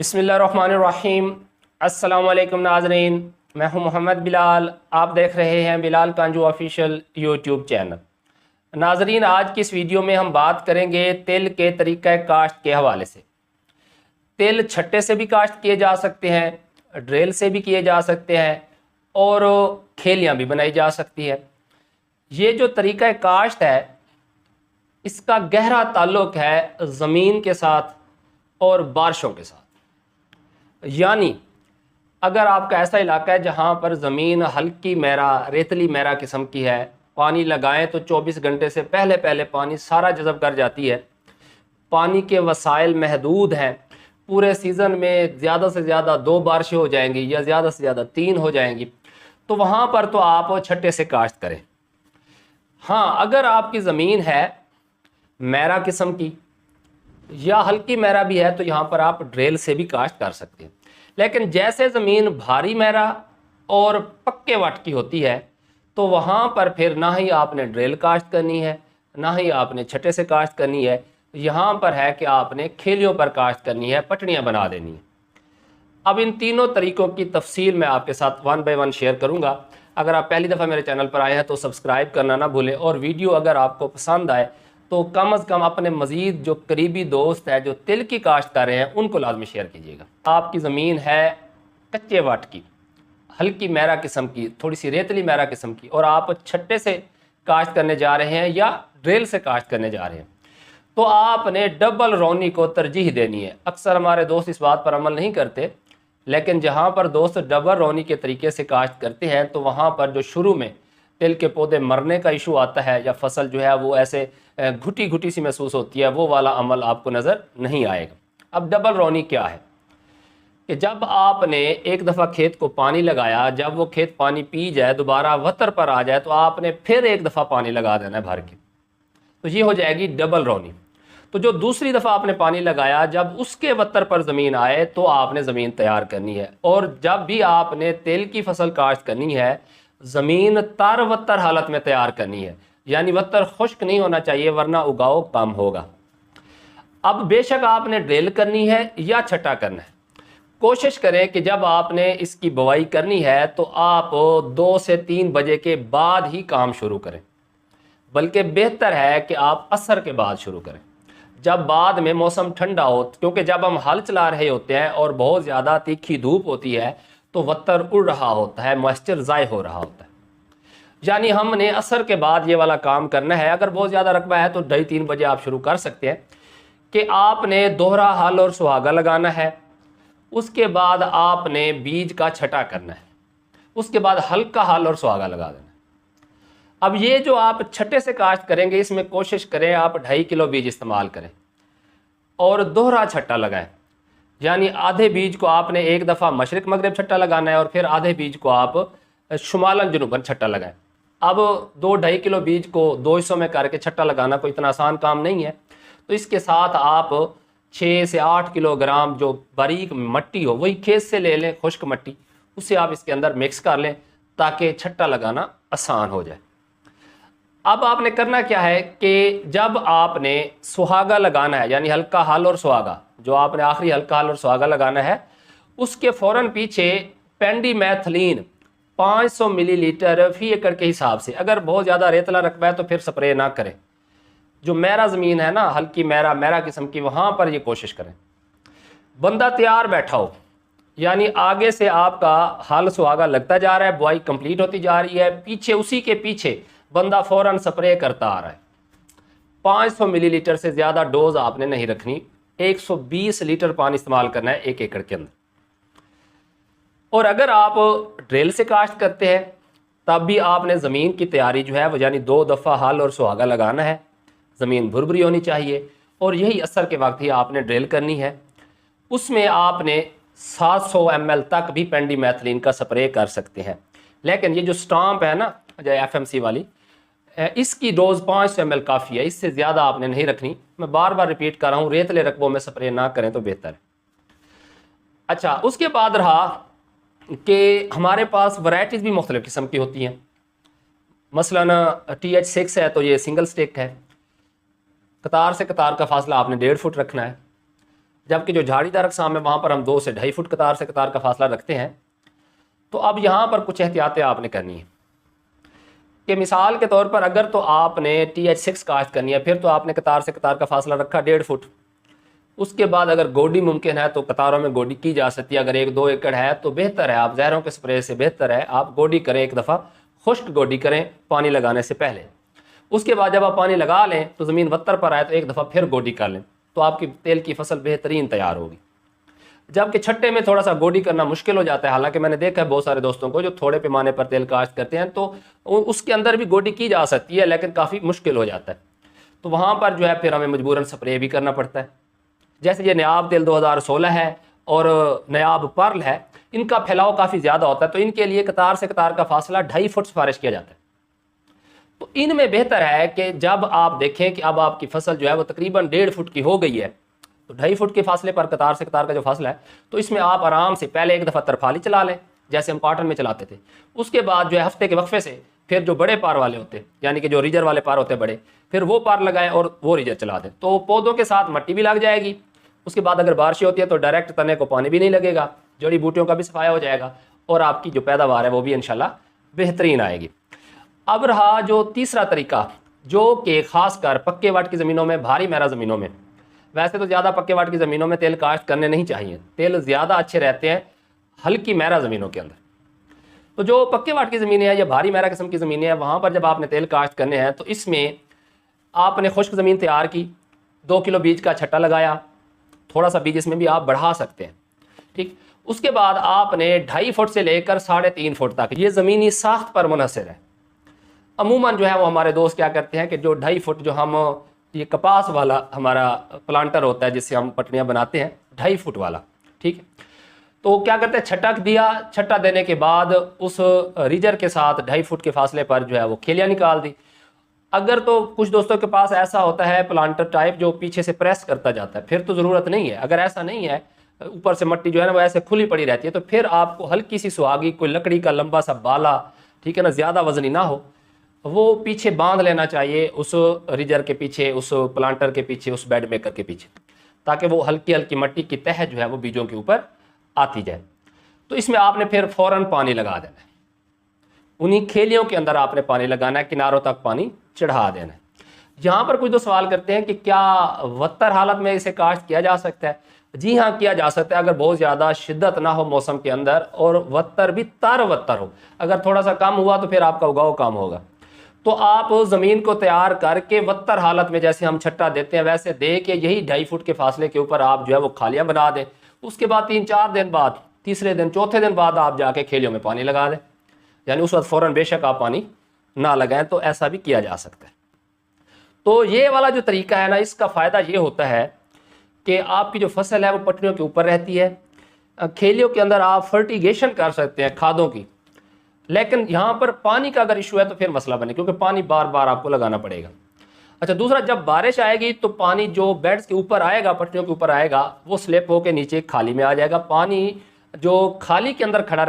बिस्मिल्लाहिर्रहमानिर्रहीम। अस्सलाम वालेकुम नाज़रीन, मैं हूं मोहम्मद बिलाल। आप देख रहे हैं बिलाल कांजू ऑफिशियल यूट्यूब चैनल। नाज़रीन, आज की इस वीडियो में हम बात करेंगे तिल के तरीक़ा काश्त के हवाले से। तिल छट्टे से भी काश्त किए जा सकते हैं, ड्रिल से भी किए जा सकते हैं और खेलियाँ भी बनाई जा सकती हैं। ये जो तरीक़ा काश्त है इसका गहरा ताल्लुक़ है ज़मीन के साथ और बारिशों के साथ। यानी अगर आपका ऐसा इलाका है जहाँ पर ज़मीन हल्की मैरा रेतली मैरा किस्म की है, पानी लगाएं तो 24 घंटे से पहले पहले पानी सारा जज़ब कर जाती है, पानी के वसाइल महदूद हैं, पूरे सीज़न में ज़्यादा से ज़्यादा 2 बारिशें हो जाएंगी या ज़्यादा से ज़्यादा 3 हो जाएंगी, तो वहाँ पर तो आप छट्टे से काश्त करें। हाँ, अगर आपकी ज़मीन है मैरा किस्म की या हल्की मैरा भी है तो यहाँ पर आप ड्रिल से भी काश्त कर सकते हैं। लेकिन जैसे ज़मीन भारी मैरा और पक्के वाट की होती है तो वहाँ पर फिर ना ही आपने ड्रिल काश्त करनी है, ना ही आपने छट्टे से काश्त करनी है। यहाँ पर है कि आपने खेलियों पर काश्त करनी है, पटड़ियाँ बना देनी है। अब इन तीनों तरीक़ों की तफसील मैं आपके साथ 1 बाय 1 शेयर करूँगा। अगर आप पहली दफ़ा मेरे चैनल पर आए हैं तो सब्सक्राइब करना ना भूलें, और वीडियो अगर आपको पसंद आए तो कम अज़ कम अपने मज़ीद जो करीबी दोस्त है जो तिल की काश्त कर रहे हैं उनको लाजमी शेयर कीजिएगा। आपकी ज़मीन है कच्चे वाट की, हल्की मैरा किस्म की, थोड़ी सी रेतली मैरा किस्म की, और आप छट्टे से काश्त करने जा रहे हैं या ड्रिल से काश्त करने जा रहे हैं, तो आपने डबल रौनी को तरजीह देनी है। अक्सर हमारे दोस्त इस बात पर अमल नहीं करते, लेकिन जहाँ पर दोस्त डबल रौनी के तरीके से काश्त करते हैं तो वहाँ पर जो शुरू में तिल के पौधे मरने का इशू आता है या फसल जो है वो ऐसे घुटी घुटी सी महसूस होती है, वो वाला अमल आपको नज़र नहीं आएगा। अब डबल रौनी क्या है कि जब आपने एक दफ़ा खेत को पानी लगाया, जब वो खेत पानी पी जाए, दोबारा वतर पर आ जाए, तो आपने फिर एक दफ़ा पानी लगा देना है भर के, तो ये हो जाएगी डबल रौनी। तो जो दूसरी दफ़ा आपने पानी लगाया, जब उसके वतर पर ज़मीन आए तो आपने ज़मीन तैयार करनी है। और जब भी आपने तिल की फसल काश्त करनी है, ज़मीन तर वतर हालत में तैयार करनी है, यानी वतर खुश्क नहीं होना चाहिए वरना उगाव कम होगा। अब बेशक आपने ड्रिल करनी है या छट्टा करना है, कोशिश करें कि जब आपने इसकी बुवाई करनी है तो आप 2 से 3 बजे के बाद ही काम शुरू करें, बल्कि बेहतर है कि आप असर के बाद शुरू करें, जब बाद में मौसम ठंडा हो। क्योंकि जब हम हल चला रहे होते हैं और बहुत ज़्यादा तीखी धूप होती है तो वतर उड़ रहा होता है, मॉइस्चर ज़ाय हो रहा होता है। यानी हमने असर के बाद ये वाला काम करना है। अगर बहुत ज़्यादा रकबा है तो 2:30-3 बजे आप शुरू कर सकते हैं कि आपने दोहरा हल और सुहागा लगाना है, उसके बाद आपने बीज का छटा करना है, उसके बाद हल्का हल और सुहागा लगा देना है। अब ये जो आप छट्टे से काश्त करेंगे इसमें कोशिश करें आप 2.5 किलो बीज इस्तेमाल करें और दोहरा छट्टा लगाएं, यानी आधे बीज को आपने एक दफ़ा मशरिक मगरिब छट्टा लगाना है और फिर आधे बीज को आप शुमालन जुनूबन छट्टा लगाएं। अब 2-2.5 किलो बीज को 2 हिस्सों में करके छट्टा लगाना कोई इतना आसान काम नहीं है, तो इसके साथ आप 6 से 8 किलोग्राम जो बारीक मट्टी हो वही खेत से ले लें, खुश्क मट्टी, उसे आप इसके अंदर मिक्स कर लें ताकि छट्टा लगाना आसान हो जाए। अब आपने करना क्या है कि जब आपने सुहागा लगाना है, यानी हल्का हल और सुहागा, जो आपने आखिरी हल्का हल और सुहागा लगाना है, उसके फ़ौरन पीछे पेंडीमेथिलीन 500 मिलीलीटर फी एकड़ के हिसाब से, अगर बहुत ज़्यादा रेतला रकबा है तो फिर स्प्रे ना करें। जो मैरा ज़मीन है ना, हल्की मैरा मैरा किस्म की, वहाँ पर ये कोशिश करें। बंदा तैयार बैठा हो, यानी आगे से आपका हल सुहागा लगता जा रहा है, बुआई कंप्लीट होती जा रही है, पीछे उसी के पीछे बंदा फ़ौरन स्प्रे करता आ रहा है। 500 मिलीलीटर से ज़्यादा डोज आपने नहीं रखनी, 120 लीटर पानी इस्तेमाल करना है 1 एकड़ के अंदर। और अगर आप ड्रिल से काश्त करते हैं तब भी आपने ज़मीन की तैयारी जो है वो, यानी 2 दफ़ा हल और सुहागा लगाना है, ज़मीन भुरभुरी होनी चाहिए, और यही असर के वक्त ही आपने ड्रिल करनी है। उसमें आपने 700 ml तक भी पेंडीमेथिलीन का स्प्रे कर सकते हैं। लेकिन ये जो स्टाम्प है ना, जो FMC वाली, इसकी डोज 500 ml काफ़ी है, इससे ज़्यादा आपने नहीं रखनी। मैं बार बार रिपीट कर रहा हूँ, रेतले रकबों में स्प्रे ना करें तो बेहतर है। अच्छा, उसके बाद रहा कि हमारे पास वैरायटीज़ भी मुख्तलिफ़ किस्म की होती हैं। मसलन TH6 है तो ये सिंगल स्टिक है, कतार से कतार का फासला आपने 1.5 फुट रखना है, जबकि जो झाड़ीदार अक़साम है वहाँ पर हम 2 से 2.5 फुट कतार से कतार का फासला रखते हैं। तो अब यहाँ पर कुछ एहतियातें आपने करनी है कि मिसाल के तौर पर अगर तो आपने TH6 काश्त करनी है, फिर तो आपने कतार से कतार का फासला रखा 1.5 फुट। उसके बाद अगर गोडी मुमकिन है तो कतारों में गोडी की जा सकती है। अगर 1-2 एकड़ है तो बेहतर है, आप जहरों के स्प्रे से बेहतर है आप गोडी करें, एक दफ़ा खुश्क गोडी करें पानी लगाने से पहले। उसके बाद जब आप पानी लगा लें तो ज़मीन वत्तर पर आए तो एक दफ़ा फिर गोडी कर लें, तो आपकी तेल की फसल बेहतरीन तैयार होगी। जबकि छट्टे में थोड़ा सा गोडी करना मुश्किल हो जाता है। हालांकि मैंने देखा है बहुत सारे दोस्तों को जो थोड़े पैमाने पर तेल काश्त करते हैं तो उसके अंदर भी गोडी की जा सकती है, लेकिन काफ़ी मुश्किल हो जाता है। तो वहाँ पर जो है फिर हमें मजबूरन स्प्रे भी करना पड़ता है। जैसे ये नयाब तेल 2016 है और नयाब पर्ल है, इनका फैलाव काफ़ी ज़्यादा होता है, तो इनके लिए कतार से कतार का फासला 2.5 फुट सिफारिश किया जाता है। तो इनमें बेहतर है कि जब आप देखें कि अब आपकी फसल जो है वो तकरीबन 1.5 फुट की हो गई है, तो 2.5 फुट के फासले पर कतार से कतार का जो फासला है, तो इसमें आप आराम से पहले एक दफ़ा तरफाली चला लें जैसे हम कॉटन में चलाते थे। उसके बाद जो है हफ्ते के वक्फे से फिर जो बड़े पार वाले होते हैं, यानी कि जो रीजर वाले पार होते हैं बड़े, फिर वो पार लगाएं और वो रीजर चला दें, तो पौधों के साथ मट्टी भी लग जाएगी। उसके बाद अगर बारिश होती है तो डायरेक्ट तने को पानी भी नहीं लगेगा, जड़ी बूटियों का भी सफाया हो जाएगा और आपकी जो पैदावार है वो भी इंशाल्लाह बेहतरीन आएगी। अब रहा जो तीसरा तरीका, जो कि ख़ासकर पक्के वाट की ज़मीनों में, भारी मैरा ज़मीनों में, वैसे तो ज़्यादा पक्के वाट की ज़मीनों में तेल काश्त करने नहीं चाहिए, तेल ज़्यादा अच्छे रहते हैं हल्की मैरा ज़मीनों के अंदर। तो जो पक्के वाट की ज़मीनें हैं या भारी मैरा किस्म की ज़मीनें हैं, वहाँ पर जब आपने तेल काश्त करने हैं तो इसमें आपने खुश्क ज़मीन तैयार की, 2 किलो बीज का छट्टा लगाया, थोड़ा सा बीज इसमें भी आप बढ़ा सकते हैं, ठीक। उसके बाद आपने 2.5 फुट से लेकर 3.5 फुट तक ये ज़मीनी साख्त पर मुनहसर है। अमूमन जो है वो हमारे दोस्त क्या करते हैं कि जो 2.5 फुट जो हम ये कपास वाला हमारा प्लांटर होता है जिससे हम पटड़ियाँ बनाते हैं 2.5 फुट वाला, ठीक है, तो क्या करते हैं छट्टा दिया, छट्टा देने के बाद उस रीजर के साथ 2.5 फुट के फासले पर जो है वो खेलियाँ निकाल दी। अगर तो कुछ दोस्तों के पास ऐसा होता है प्लांटर टाइप जो पीछे से प्रेस करता जाता है, फिर तो ज़रूरत नहीं है। अगर ऐसा नहीं है, ऊपर से मट्टी जो है ना वो ऐसे खुली पड़ी रहती है, तो फिर आपको हल्की सी सुहागी, कोई लकड़ी का लंबा सा बाला, ठीक है ना, ज़्यादा वजनी ना हो, वो पीछे बांध लेना चाहिए उस रीजर के पीछे, उस प्लांटर के पीछे, उस बेड मेकर के पीछे, ताकि वो हल्की हल्की मट्टी की तह जो है वो बीजों के ऊपर आती जाए। तो इसमें आपने फिर फ़ौरन पानी लगा देना है, उन्हीं खेलियों के अंदर आपने पानी लगाना है, किनारों तक पानी चढ़ा देना है। यहाँ पर कुछ तो सवाल करते हैं कि क्या वत्तर हालत में इसे काश्त किया जा सकता है? जी हाँ, किया जा सकता है, अगर बहुत ज़्यादा शिद्दत ना हो मौसम के अंदर और वत्तर भी तर वत्तर हो। अगर थोड़ा सा कम हुआ तो फिर आपका उगाव कम होगा। तो आप ज़मीन को तैयार करके वत्तर हालत में जैसे हम छट्टा देते हैं वैसे दे के यही 2.5 फुट के फासले के ऊपर आप जो है वो खालियाँ बना दें। उसके बाद 3-4 दिन बाद, तीसरे दिन चौथे दिन बाद आप जाके खेलियों में पानी लगा दें, यानी उस वक्त फ़ौरन बेशक आप पानी ना लगाएं, तो ऐसा भी किया जा सकता है। तो ये वाला जो तरीका है ना, इसका फ़ायदा ये होता है कि आपकी जो फसल है वो पटरियों के ऊपर रहती है। खेलियों के अंदर आप फर्टिगेशन कर सकते हैं खादों की, लेकिन यहाँ पर पानी का अगर इशू है तो फिर मसला बने, क्योंकि पानी बार बार आपको लगाना पड़ेगा। अच्छा, दूसरा, जब बारिश आएगी तो पानी जो बेड्स के ऊपर आएगा, पटरियों के ऊपर आएगा, वो स्लिप होकर नीचे खाली में आ जाएगा। पानी जो खाली के अंदर खड़ा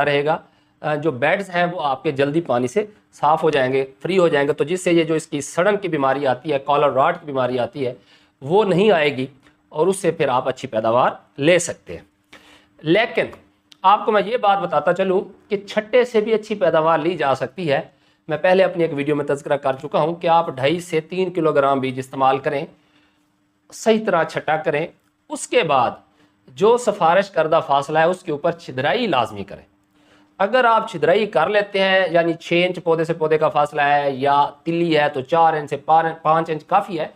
रहेगा, जो बेड्स हैं वो आपके जल्दी पानी से साफ़ हो जाएंगे, फ्री हो जाएंगे, तो जिससे ये जो इसकी सड़न की बीमारी आती है, कॉलर रॉट की बीमारी आती है, वो नहीं आएगी और उससे फिर आप अच्छी पैदावार ले सकते हैं। लेकिन आपको मैं ये बात बताता चलूँ कि छट्टे से भी अच्छी पैदावार ली जा सकती है। मैं पहले अपनी एक वीडियो में तज़किरा कर चुका हूँ कि आप 2.5 से 3 किलोग्राम बीज इस्तेमाल करें, सही तरह छट्टा करें, उसके बाद जो सिफारिश करदा फासला है उसके ऊपर छिदराई लाजमी करें। अगर आप छिदराई कर लेते हैं, यानी 6 इंच पौधे से पौधे का फासला है या तिल्ली है तो 4 इंच से 5 इंच काफ़ी है,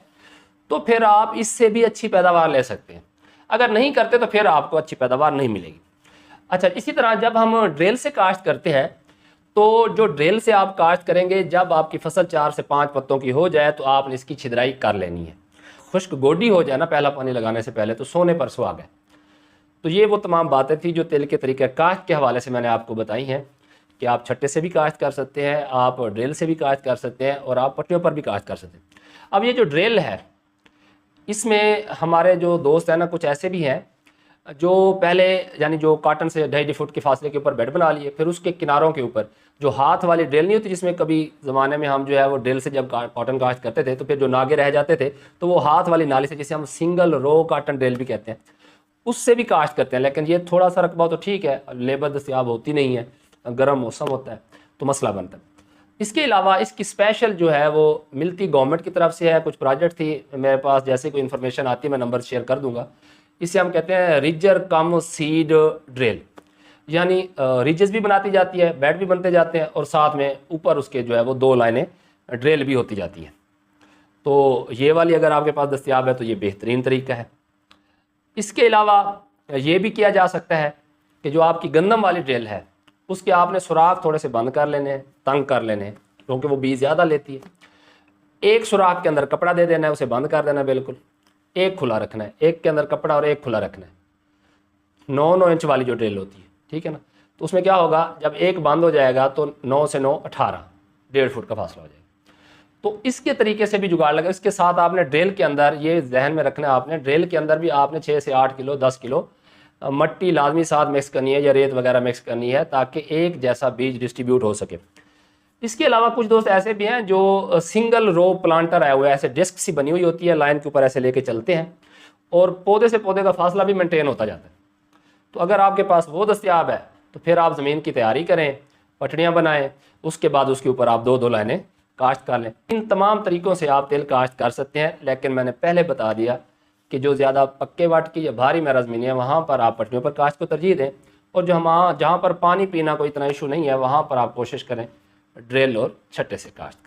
तो फिर आप इससे भी अच्छी पैदावार ले सकते हैं। अगर नहीं करते तो फिर आपको अच्छी पैदावार नहीं मिलेगी। अच्छा, इसी तरह जब हम ड्रिल से काश्त करते हैं तो जो ड्रिल से आप काश्त करेंगे, जब आपकी फसल 4 से 5 पत्तों की हो जाए तो आपने इसकी छिदराई कर लेनी है। खुश्क गोडी हो जाए ना पहला पानी लगाने से पहले, तो सोने पर सुहागा है। तो ये वो तमाम बातें थी जो तेल के तरीके काश्त के हवाले से मैंने आपको बताई हैं कि आप छट्टे से भी काश्त कर सकते हैं, आप ड्रिल से भी काश्त कर सकते हैं और आप पट्टियों पर भी काश्त कर सकते हैं। अब ये जो ड्रिल है, इसमें हमारे जो दोस्त हैं ना, कुछ ऐसे भी हैं जो पहले यानी जो कॉटन से 2.5 फुट के फासले के ऊपर बेड बना लिए, फिर उसके किनारों के ऊपर जो हाथ वाली ड्रिल नहीं होती, जिसमें कभी ज़माने में हम जो है वो ड्रिल से जब कॉटन काश्त करते थे तो फिर जो नागे रह जाते थे तो वो हाथ वाली नाली से, जिसे हम सिंगल रो कॉटन ड्रिल भी कहते हैं, उससे भी काश्त करते हैं। लेकिन ये थोड़ा सा रकबा तो ठीक है, लेबर दस्तियाब होती नहीं है, गर्म मौसम होता है तो मसला बनता है। इसके अलावा इसकी स्पेशल जो है वो मिलती गवर्नमेंट की तरफ से है, कुछ प्रोजेक्ट थी मेरे पास, जैसे कोई इन्फॉर्मेशन आती है मैं नंबर शेयर कर दूंगा। इसे हम कहते हैं रिजर कम सीड ड्रिल, यानी रिजेस भी बनाती जाती है, बेड भी बनते जाते हैं और साथ में ऊपर उसके जो है वो 2 लाइनें ड्रिल भी होती जाती हैं। तो ये वाली अगर आपके पास दस्तियाब है तो ये बेहतरीन तरीका है। इसके अलावा ये भी किया जा सकता है कि जो आपकी गंदम वाली ड्रिल है उसके आपने सुराख थोड़े से बंद कर लेने हैं, तंग कर लेने हैं, क्योंकि वो बीज ज़्यादा लेती है। एक सुराख के अंदर कपड़ा दे देना है, उसे बंद कर देना है, बिल्कुल एक खुला रखना है, एक के अंदर कपड़ा और एक खुला रखना है। 9-9 इंच वाली जो ड्रिल होती है, ठीक है ना, तो उसमें क्या होगा, जब एक बंद हो जाएगा तो 9 से 9 18, 1.5 फुट का फासला हो जाएगा। तो इसके तरीके से भी जुगाड़ लगा। इसके साथ आपने ड्रिल के अंदर ये जहन में रखना है, आपने ड्रिल के अंदर भी आपने 6 से 8 किलो 10 किलो मट्टी लाजमी साथ मिक्स करनी है या रेत वगैरह मिक्स करनी है, ताकि एक जैसा बीज डिस्ट्रीब्यूट हो सके। इसके अलावा कुछ दोस्त ऐसे भी हैं जो सिंगल रो प्लांटर आया हुआ है, ऐसे डिस्क सी बनी हुई होती है, लाइन के ऊपर ऐसे लेके चलते हैं और पौधे से पौधे का फासला भी मेंटेन होता जाता है। तो अगर आपके पास वो दस्तियाब है तो फिर आप ज़मीन की तैयारी करें, पटड़ियाँ बनाएं, उसके बाद उसके ऊपर आप 2-2 लाइनें काश्त कर लें। इन तमाम तरीक़ों से आप तिल काश्त कर सकते हैं, लेकिन मैंने पहले बता दिया कि जो ज़्यादा पक्के वाट की या भारी मैरा ज़मीन है वहाँ पर आप पटड़ियों पर काश्त को तरजीह दें, और जो जहाँ पर पानी पीना कोई इतना इशू नहीं है वहाँ पर आप कोशिश करें ड्रिल और छट्टे से काश्त।